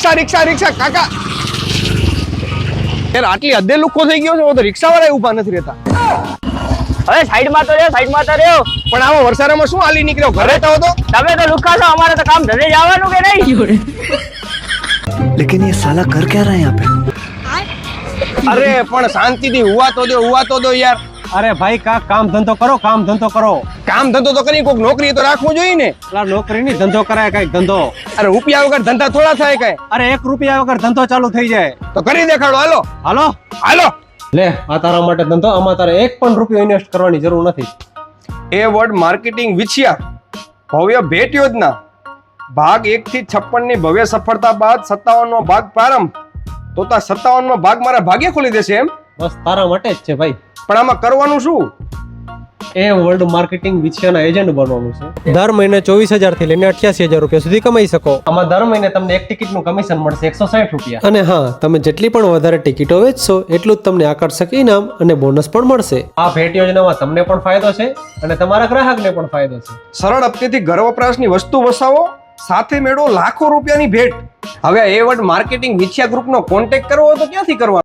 રિક્ષા રિક્ષા રિક્ષા કાકા યાર આટલી હદે લુખ્ખો થઈ ગયો છે તો રિક્ષા વાળા ઊભા નથી રહેતા હવે સાઈડમાં તો રહ્યો પણ આવા વરસાદમાં શું હાલી નીકળ્યો ઘરે તો તમે તો લુખ્ખા છો અમારે તો કામ ધંધે જવાનું કે નહીં लेकिन ये साला कर क्या रहा है यहाँ पे અરે પણ શાંતિથી હુવા તો દો યાર અરે ભાઈ કામ ધંધો કરો કામ ધંધો તો કરી કોઈક નોકરી તો રાખવું જોઈએ ને નોકરીની ધંધો કરાય કઈક ધંધો અરે રૂપિયા વગર ધંધા થોડા થાય કઈ અરે 1 રૂપિયા વગર ધંધો ચાલુ થઈ જાય તો કરી દેખાડો હાલો હાલો હાલો લે આ તારા માટે ધંધો આમાં તારે 1 પણ રૂપિયો ઇન્વેસ્ટ કરવાની જરૂર નથી એ વર્ડ માર્કેટિંગ વિછિયા ભવ્ય ભેટ યોજના ભાગ 1 થી 56 ની ભવ્ય સફળતા બાદ 57 નો ભાગ પ્રારંભ તો 57 નો ભાગ મારા ભાગ્ય ખોલી દેશે એમ બસ તારા માટે જ છે ભાઈ પણ આમાં કરવાનું શું એ વર્લ્ડ માર્કેટિંગ વિછિયાના એજન્ટ બનવાનું છે દર મહિને 24,000 થી લઈને 88,000 રૂપિયા સુધી કમાઈ શકો આમાં દર મહિને તમને એક ટિકિટનું કમિશન મળશે 160 રૂપિયા અને હા તમે જેટલી પણ વધારે ટિકિટો વેચશો એટલું જ તમને આકર્ષક ઇનામ અને બોનસ પણ મળશે આ ભેટ યોજનામાં તમને પણ ફાયદો છે અને તમારા ગ્રાહકને પણ ફાયદો છે સરળ હપ્તેથી ઘર વપરાશની વસ્તુ વસાવો સાથે મેળવો લાખો રૂપિયાની ભેટ હવે એ વર્ડ માર્કેટિંગ વિછિયા ગ્રુપનો કોન્ટેક્ટ કરવો તો ક્યાંથી કરવાનો